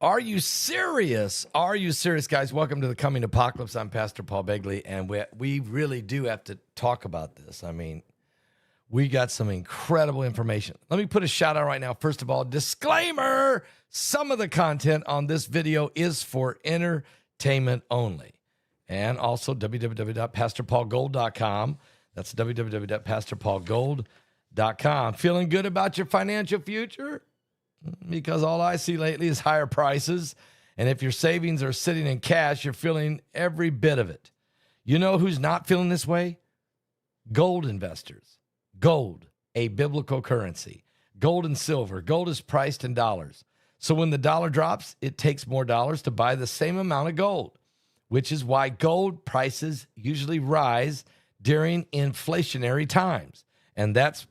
Are you serious? Are you serious, guys? Welcome to the Coming Apocalypse. I'm Pastor Paul Begley, and we really do have to talk about this. I mean, we got some incredible information. Let me put a shout out right now. First of all, disclaimer, some of the content on this video is for entertainment only. And also www.pastorpaulgold.com. That's www.pastorpaulgold.com. Feeling good about your financial future? Because all I see lately is higher prices. And if your savings are sitting in cash, you're feeling every bit of it. You know who's not feeling this way? Gold investors. Gold, a biblical currency. Gold and silver. Gold is priced in dollars. So when the dollar drops, it takes more dollars to buy the same amount of gold, which is why gold prices usually rise during inflationary times. And that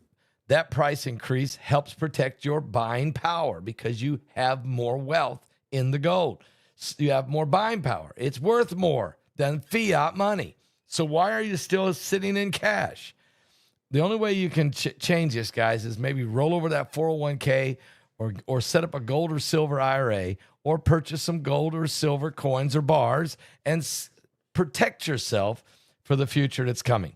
price increase helps protect your buying power because you have more wealth in the gold. You have more buying power. It's worth more than fiat money. So why are you still sitting in cash? The only way you can change this, guys, is maybe roll over that 401k or set up a gold or silver IRA or purchase some gold or silver coins or bars and protect yourself for the future that's coming.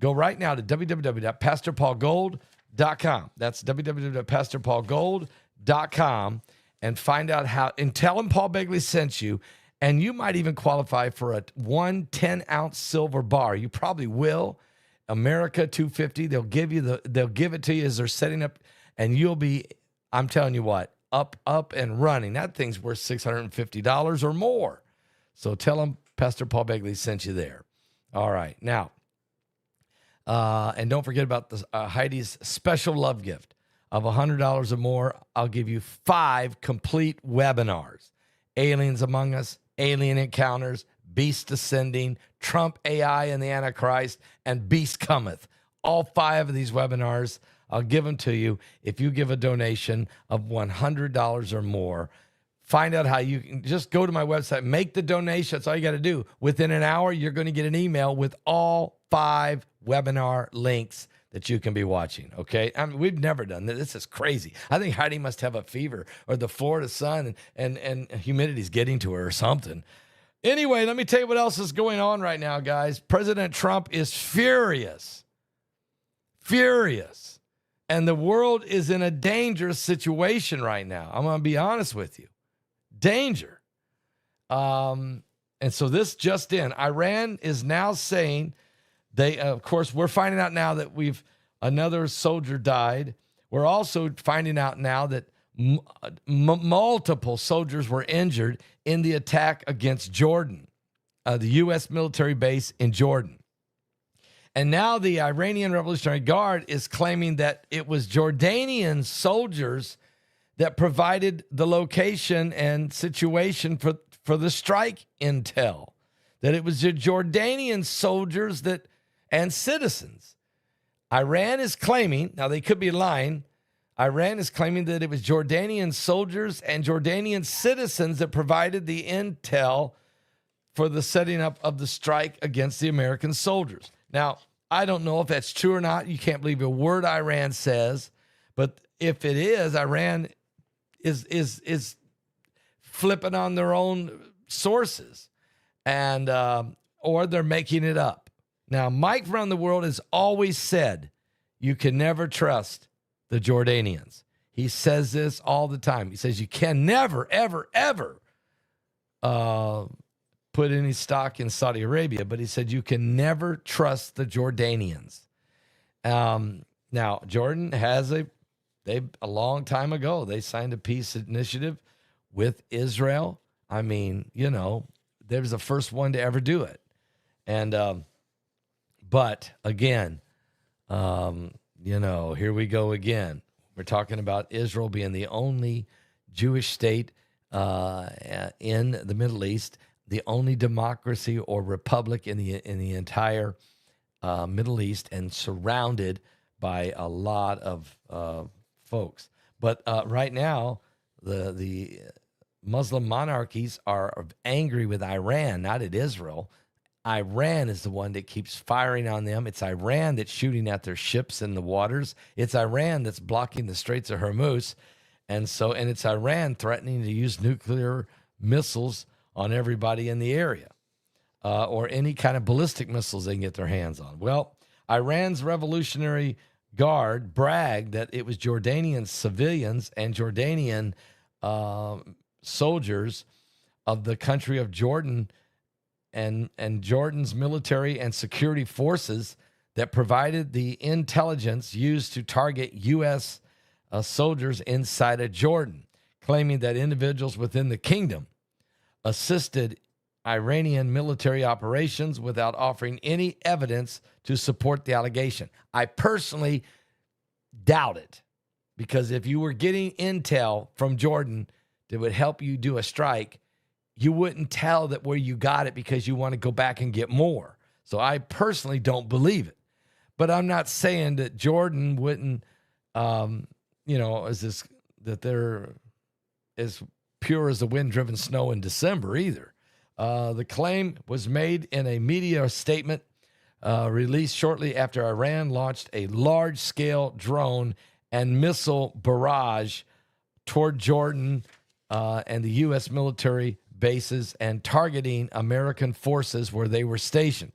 Go right now to www.pastorpaulgold.com. That's www.pastorpaulgold.com and find out how, and tell them Paul Begley sent you, and you might even qualify for a 10-ounce silver bar. You probably will. America 250, they'll give it to you as they're setting up, and you'll be, I'm telling you what, up and running. That thing's worth $650 or more. So tell them Pastor Paul Begley sent you there. All right, now, and don't forget about the Heidi's special love gift of $100 or more. I'll give you 5 complete webinars: Aliens Among Us, Alien Encounters, Beast Ascending, Trump AI and the Antichrist, and Beast Cometh. All 5 of these webinars, I'll give them to you if you give a donation of $100 or more. Find out how you can just go to my website, make the donation. That's all you got to do. Within an hour, you're going to get an email with all 5 webinar links that you can be watching, okay? I mean, we've never done this. This is crazy. I think Heidi must have a fever, or the Florida sun and humidity's getting to her or something. Anyway, let me tell you what else is going on right now, guys. President Trump is furious. Furious. And the world is in a dangerous situation right now. I'm going to be honest with you. Danger. And so this just in. Iran is now saying of course, we're finding out now that another soldier died. We're also finding out now that multiple soldiers were injured in the attack against Jordan, the U.S. military base in Jordan. And now the Iranian Revolutionary Guard is claiming that it was Jordanian soldiers that provided the location and situation for the strike intel, that it was the Jordanian soldiers and citizens. Iran is claiming, now they could be lying, Iran is claiming that it was Jordanian soldiers and Jordanian citizens that provided the intel for the setting up of the strike against the American soldiers. Now, I don't know if that's true or not. You can't believe a word Iran says, but if it is, Iran is flipping on their own sources, and or they're making it up. Now, Mike around the world has always said you can never trust the Jordanians. He says this all the time. He says you can never, ever, ever put any stock in Saudi Arabia, but he said you can never trust the Jordanians. Now, Jordan has a long time ago, they signed a peace initiative with Israel. I mean, they was the first one to ever do it. And, but again, here we go again. We're talking about Israel being the only Jewish state in the Middle East, the only democracy or republic in the entire Middle East, and surrounded by a lot of folks. But right now, the Muslim monarchies are angry with Iran, not at Israel. Iran is the one that keeps firing on them. It's Iran that's shooting at their ships in the waters. It's Iran that's blocking the Straits of Hormuz. And it's Iran threatening to use nuclear missiles on everybody in the area, or any kind of ballistic missiles they can get their hands on. Well, Iran's Revolutionary Guard bragged that it was Jordanian civilians and Jordanian soldiers of the country of Jordan and Jordan's military and security forces that provided the intelligence used to target U.S. Soldiers inside of Jordan, claiming that individuals within the kingdom assisted Iranian military operations without offering any evidence to support the allegation. I personally doubt it, because if you were getting intel from Jordan that would help you do a strike, you wouldn't tell that where you got it because you want to go back and get more. So I personally don't believe it. But I'm not saying that Jordan wouldn't, that they're as pure as the wind-driven snow in December either. The claim was made in a media statement released shortly after Iran launched a large-scale drone and missile barrage toward Jordan and the U.S. military bases and targeting American forces where they were stationed.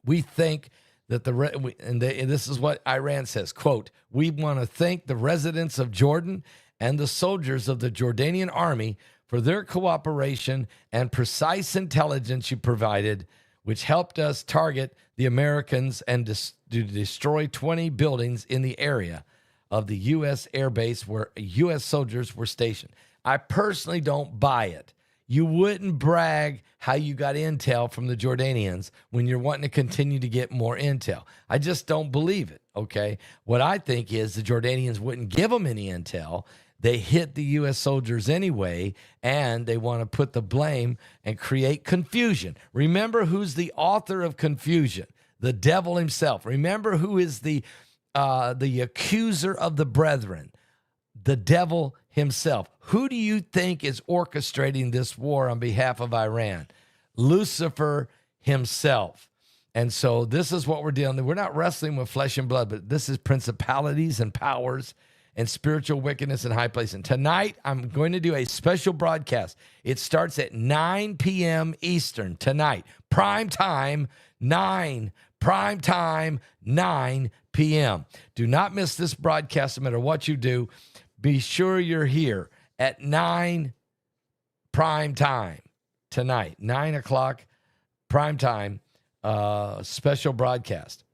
We think that this is what Iran says, quote, "We want to thank the residents of Jordan and the soldiers of the Jordanian army for their cooperation and precise intelligence you provided, which helped us target the Americans and to destroy 20 buildings in the area of the U.S. air base where U.S. soldiers were stationed." I personally don't buy it. You wouldn't brag how you got intel from the Jordanians when you're wanting to continue to get more intel. I just don't believe it, okay? What I think is the Jordanians wouldn't give them any intel. They hit the U.S. soldiers anyway, and they want to put the blame and create confusion. Remember who's the author of confusion? The devil himself. Remember who is the accuser of the brethren? The devil himself. Who do you think is orchestrating this war on behalf of Iran? Lucifer himself. And so this is what we're dealing with. We're not wrestling with flesh and blood, but this is principalities and powers and spiritual wickedness in high places. And tonight, I'm going to do a special broadcast. It starts at 9 p.m. Eastern tonight. Prime time, 9 p.m. Do not miss this broadcast no matter what you do. Be sure you're here at 9 prime time tonight, 9 o'clock prime time, special broadcast.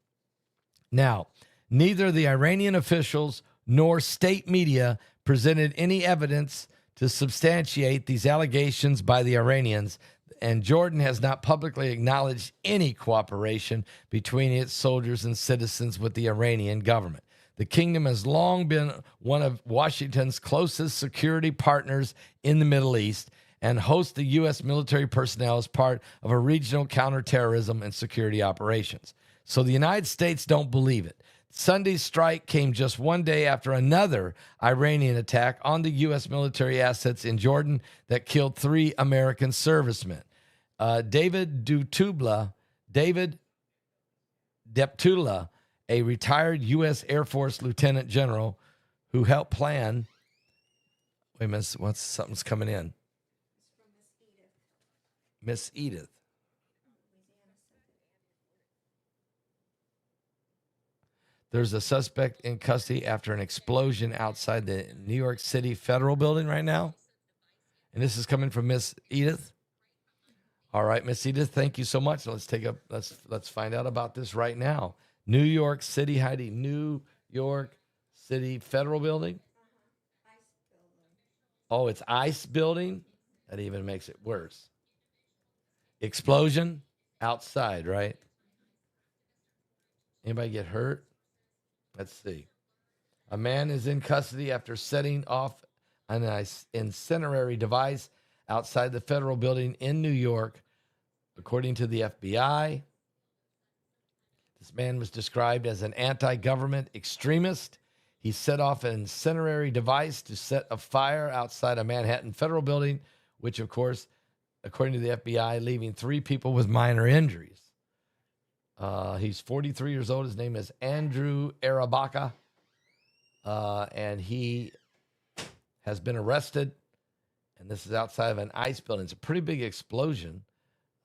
Now, neither the Iranian officials nor state media presented any evidence to substantiate these allegations by the Iranians, and Jordan has not publicly acknowledged any cooperation between its soldiers and citizens with the Iranian government. The kingdom has long been one of Washington's closest security partners in the Middle East and hosts the U.S. military personnel as part of a regional counterterrorism and security operations. So the United States don't believe it. Sunday's strike came just one day after another Iranian attack on the U.S. military assets in Jordan that killed 3 American servicemen. David Deptula, a retired U.S. Air Force lieutenant general who helped plan. Wait a minute, something's coming in. Miss Edith. There's a suspect in custody after an explosion outside the New York City Federal Building right now. And this is coming from Miss Edith. All right, Miss Edith, thank you so much. Let's find out about this right now. New York City, Heidi, New York City Federal Building. Oh, it's ICE building? That even makes it worse. Explosion outside, right? Anybody get hurt? Let's see. A man is in custody after setting off an incendiary device outside the federal building in New York, according to the FBI. This man was described as an anti-government extremist. He set off an incendiary device to set a fire outside a Manhattan federal building, which, of course, according to the FBI, leaving 3 people with minor injuries. He's 43 years old. His name is Andrew Arabaka. And he has been arrested, and this is outside of an ICE building. It's a pretty big explosion,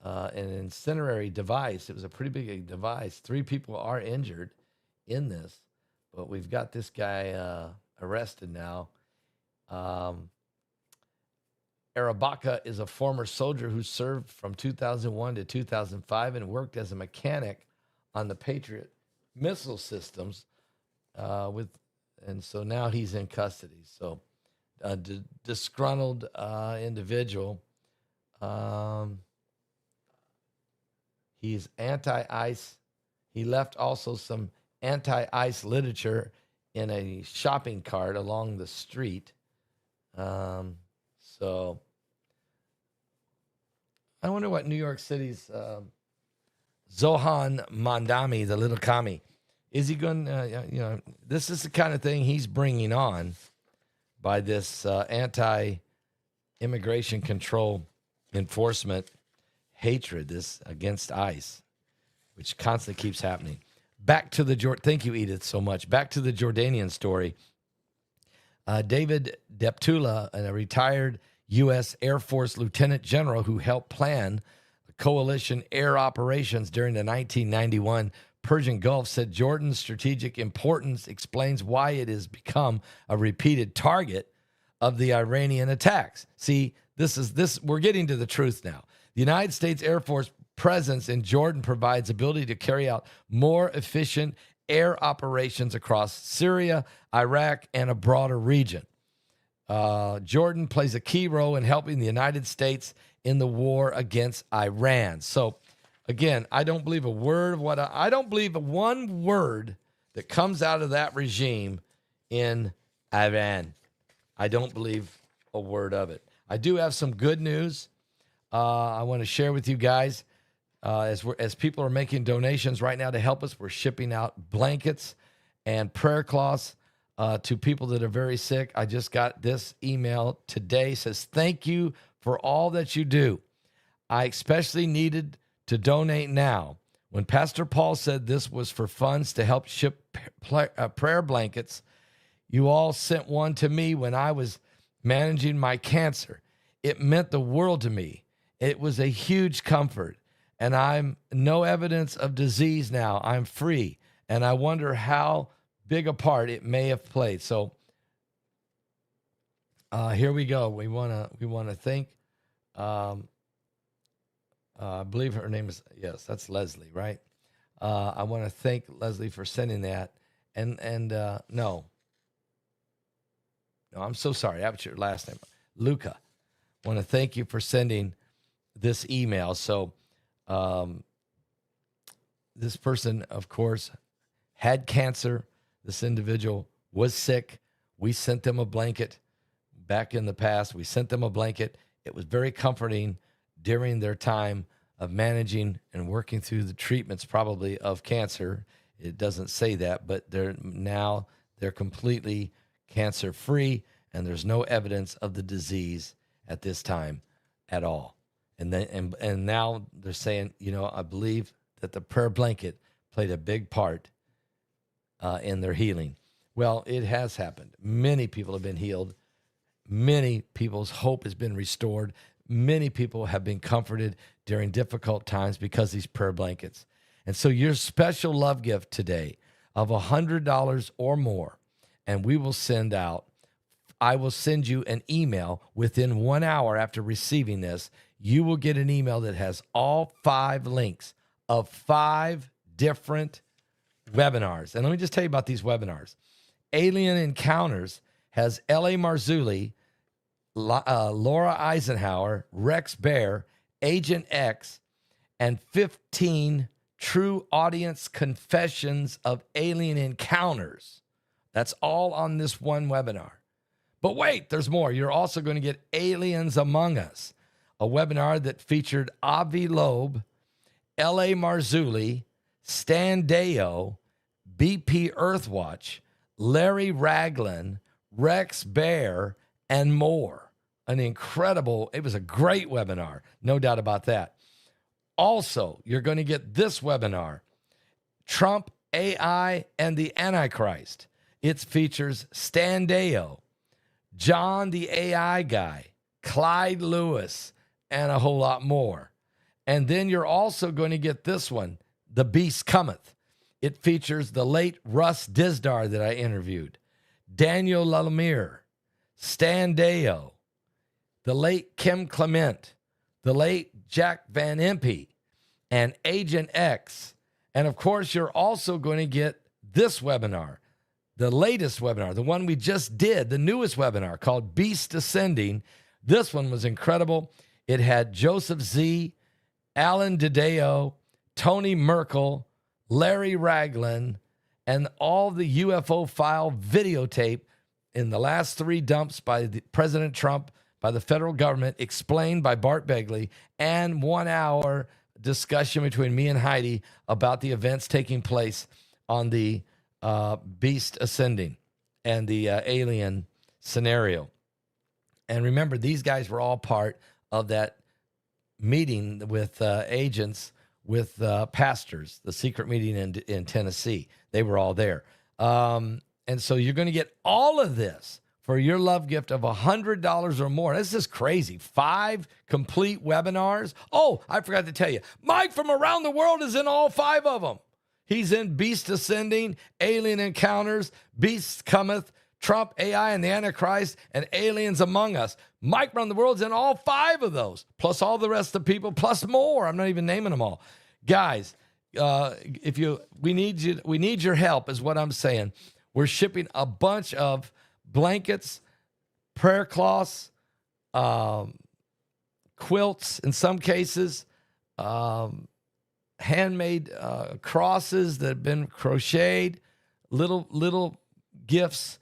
an incendiary device. It was a pretty big device. 3 people are injured in this, but we've got this guy arrested now. Arabaka is a former soldier who served from 2001 to 2005 and worked as a mechanic on the Patriot missile systems and so now he's in custody. So a disgruntled individual. He's anti-ICE. He left also some anti-ICE literature in a shopping cart along the street. So I wonder what New York City's Zohan Mandami, the little commie, is he going to, this is the kind of thing he's bringing on by this anti-immigration control enforcement hatred, this against ICE, which constantly keeps happening. Back to the thank you, Edith, so much. Back to the Jordanian story. David Deptula, a retired U.S. Air Force lieutenant general who helped plan coalition air operations during the 1991 Persian Gulf, said Jordan's strategic importance explains why it has become a repeated target of the Iranian attacks. See, we're getting to the truth now. The United States Air Force presence in Jordan provides ability to carry out more efficient air operations across Syria, Iraq, and a broader region. Jordan plays a key role in helping the United States in the war against Iran. So, again, I don't believe a word of what I don't believe one word that comes out of that regime in Iran. I don't believe a word of it. I do have some good news I want to share with you guys. As people are making donations right now to help us, we're shipping out blankets and prayer cloths to people that are very sick. I just got this email today. It says, thank you for all that you do. I especially needed to donate now. When Pastor Paul said this was for funds to help ship prayer blankets, you all sent one to me when I was managing my cancer. It meant the world to me. It was a huge comfort. And I'm no evidence of disease now. I'm free. And I wonder how big a part it may have played. So here we go. We want to thank, I believe her name is, yes, that's Leslie, right? I want to thank Leslie for sending that. No, I'm so sorry. That was your last name. Luca. I want to thank you for sending this email. So, this person, of course, had cancer. This individual was sick. We sent them a blanket back in the past. We sent them a blanket. It was very comforting during their time of managing and working through the treatments probably of cancer. It doesn't say that, but they're completely cancer-free, and there's no evidence of the disease at this time at all. And now they're saying, I believe that the prayer blanket played a big part in their healing. Well, it has happened. Many people have been healed. Many people's hope has been restored. Many people have been comforted during difficult times because of these prayer blankets. And so your special love gift today of $100 or more, and I will send you an email within 1 hour after receiving this. You will get an email that has all 5 links of 5 different webinars. And let me just tell you about these webinars. Alien Encounters has L.A. Marzulli, Laura Eisenhower, Rex Bear, Agent X, and 15 true audience confessions of alien encounters. That's all on this one webinar. But wait, there's more. You're also going to get Aliens Among Us, a webinar that featured Avi Loeb, L.A. Marzulli, Stan Deyo, BP Earthwatch, Larry Raglan, Rex Bear, and more. It was a great webinar, no doubt about that. Also, you're going to get this webinar, Trump, AI, and the Antichrist. It features Stan Deyo, John the AI guy, Clyde Lewis, and a whole lot more. And then you're also going to get this one, The Beast Cometh. It features the late Russ Dizdar that I interviewed, Daniel Lalomere, Stan Deyo, the late Kim Clement, the late Jack Van Impe, and Agent X. And of course, you're also going to get this webinar, the latest webinar, the one we just did, the newest webinar called Beast Ascending. This one was incredible. It had Joseph Z., Alan Didio, Tony Merkel, Larry Ragland, and all the UFO file videotape in the last 3 dumps by President Trump, by the federal government, explained by Bart Begley, and 1 hour discussion between me and Heidi about the events taking place on the Beast Ascending and the alien scenario. And remember, these guys were all part of that meeting with agents, with pastors, the secret meeting in Tennessee. They were all there. And so you're going to get all of this for your love gift of $100 or more. This is crazy. 5 complete webinars. Oh, I forgot to tell you, Mike from around the world is in all 5 of them. He's in Beast Ascending, Alien Encounters, Beast Cometh, Trump, AI, and the Antichrist, and Aliens Among Us. Mike around the world's in all 5 of those, plus all the rest of the people, plus more. I'm not even naming them all. Guys, we need your help, is what I'm saying. We're shipping a bunch of blankets, prayer cloths, quilts in some cases, handmade crosses that have been crocheted, little gifts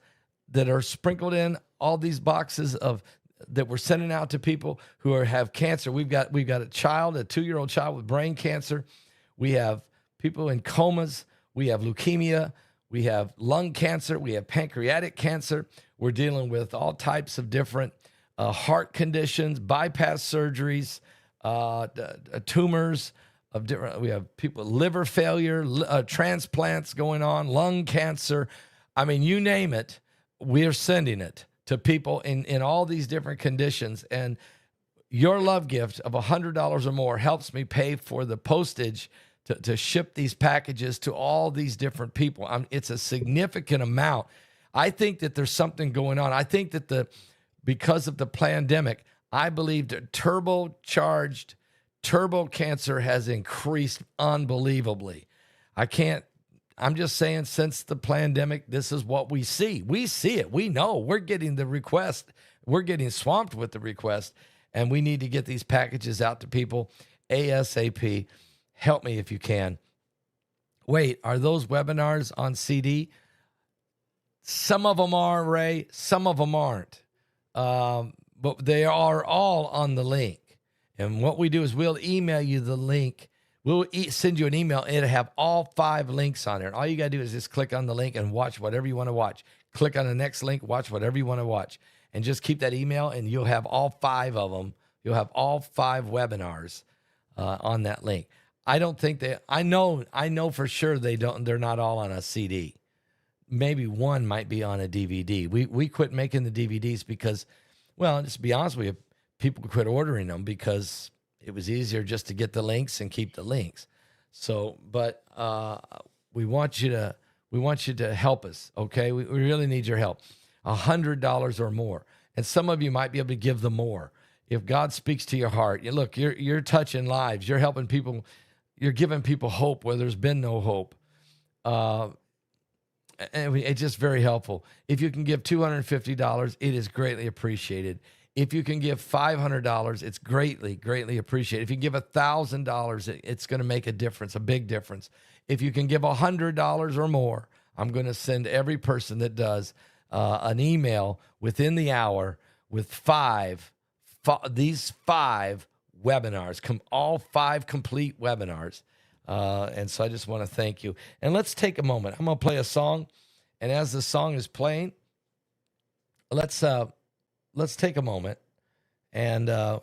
that are sprinkled in all these boxes of that we're sending out to people who have cancer. We've got a child, a 2-year-old child with brain cancer. We have people in comas. We have leukemia. We have lung cancer. We have pancreatic cancer. We're dealing with all types of different heart conditions, bypass surgeries, tumors of different. We have people with liver failure, transplants going on, lung cancer. I mean, you name it, we're sending it to people in all these different conditions. And your love gift of $100 or more helps me pay for the postage to ship these packages to all these different people. It's a significant amount. I think that there's something going on. I think that because of the pandemic, I believe that turbocharged turbo cancer has increased unbelievably. I'm just saying, since the pandemic, this is what we see. We see it. We know. We're getting the request. We're getting swamped with the request, and we need to get these packages out to people ASAP. Help me if you can. Wait, are those webinars on CD? Some of them are, Ray. Some of them aren't. But they are all on the link. And what we do is we'll email you the link. We'll send you an email, and it'll have all 5 links on there. And all you got to do is just click on the link and watch whatever you want to watch. Click on the next link, watch whatever you want to watch. And just keep that email, and you'll have all 5 of them. You'll have all 5 webinars on that link. I don't think I know for sure they're not all on a CD. Maybe one might be on a DVD. We quit making the DVDs because, well, just to be honest with you, people quit ordering them because it was easier just to get the links and keep the links. So, but we want you to help us, okay? We really need your help. $100 or more. And some of you might be able to give them more. If God speaks to your heart, look, you're touching lives. You're helping people. You're giving people hope where there's been no hope. And it's just very helpful. If you can give $250, it is greatly appreciated. If you can give $500, it's greatly, greatly appreciated. If you give $1,000, it's going to make a difference, a big difference. If you can give $100 or more, I'm going to send every person that does an email within the hour with these 5 webinars, all 5 complete webinars. And so I just want to thank you. And let's take a moment. I'm going to play a song. And as the song is playing, let's take a moment and go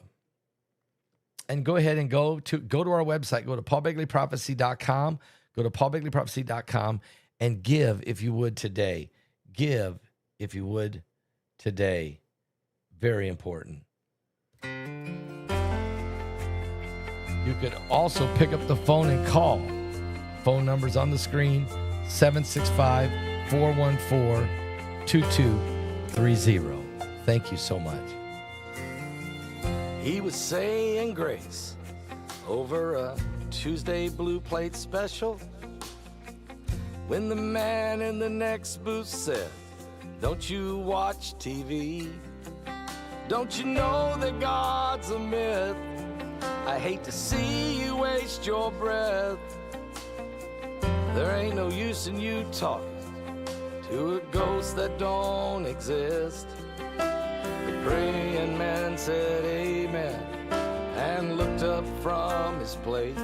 ahead and go to our website. Go to paulbegleyprophecy.com. Go to paulbegleyprophecy.com and give if you would today. Give if you would today. Very important. You could also pick up the phone and call. Phone number's on the screen, 765-414-2230. Thank you so much. He was saying grace over a Tuesday blue plate special when the man in the next booth said, "Don't you watch TV? Don't you know that God's a myth? I hate to see you waste your breath. There ain't no use in you talking to a ghost that don't exist." The praying man said amen and looked up from his plate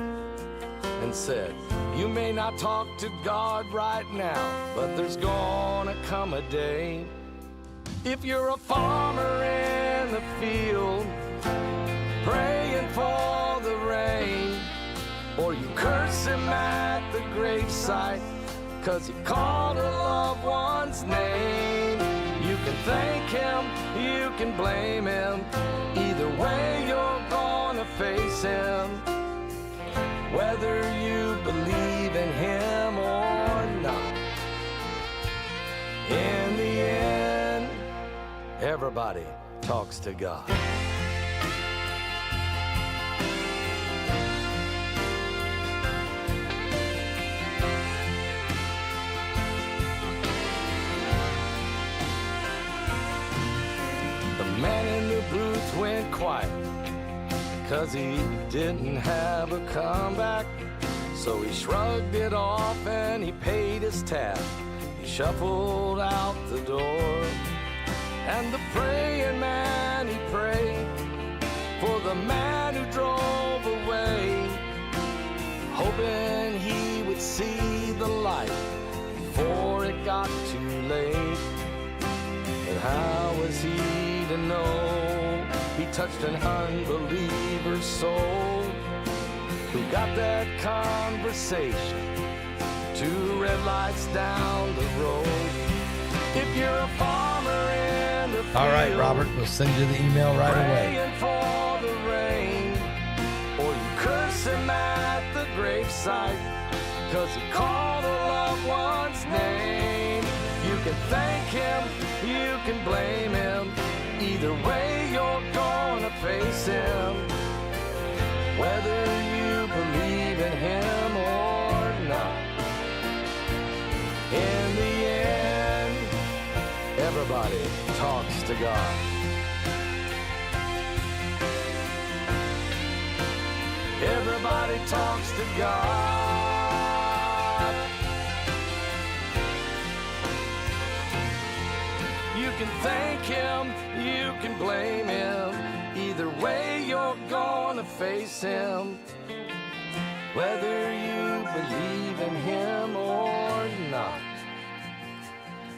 and said, "You may not talk to God right now, but there's gonna come a day. If you're a farmer in the field, praying for the rain, or you curse him at the gravesite, 'cause he called a loved one's name, you can thank him, you can blame him. Either way, you're gonna face him, whether you believe in him or not. In the end, everybody talks to God. The man in the booth went quiet, 'cause he didn't have a comeback. So he shrugged it off and he paid his tab. He shuffled out the door. And the praying man, he prayed for the man who drove away, hoping he would see the light before it got too late. But how was he to know he touched an unbeliever's soul? Who got that conversation 2 red lights down the road? If you're a farmer in the field, all right, Robert, we'll send you the email right away. Praying for the rain, or you curse him at the gravesite, 'cause he called a loved one's name. You can thank him, you can blame him. Either way, you're gonna face him, whether you believe in him or not. In the end, everybody talks to God. Everybody talks to God. You can thank him, you can blame him. Either way, you're gonna face him, whether you believe in him or not.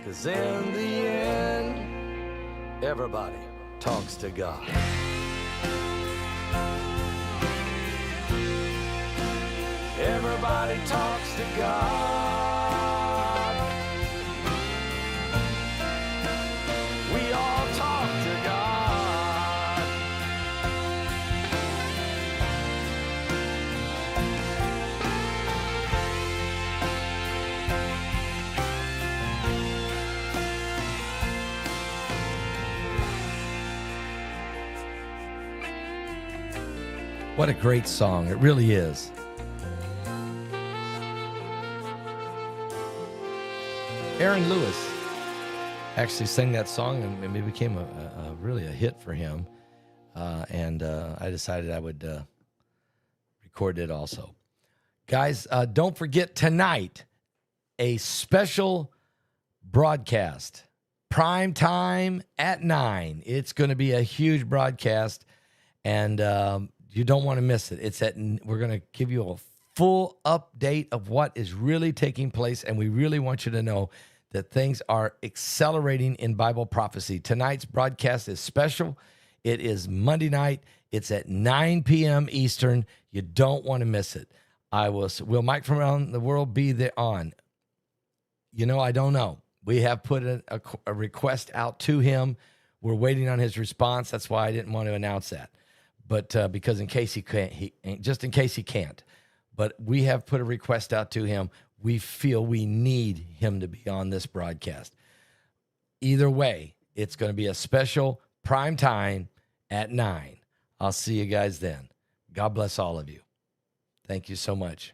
'Cause in the end, everybody talks to God. Everybody talks to God. We all talk to God. What a great song. It really is. Aaron Lewis actually sang that song, and it became really a hit for him. And I decided I would record it also. Guys, don't forget tonight, a special broadcast. Prime time at 9. It's going to be a huge broadcast, and you don't want to miss it. We're going to give you a full update of what is really taking place, and we really want you to know that things are accelerating in Bible prophecy. Tonight's broadcast is special. It is Monday night. It's at 9 p.m. Eastern. You don't want to miss it. Will Mike from around the world be there on? I don't know. We have put a request out to him. We're waiting on his response. That's why I didn't want to announce that. But because in case he can't, just in case he can't. But we have put a request out to him. We feel we need him to be on this broadcast. Either way, it's going to be a special prime time at 9. I'll see you guys then. God bless all of you. Thank you so much.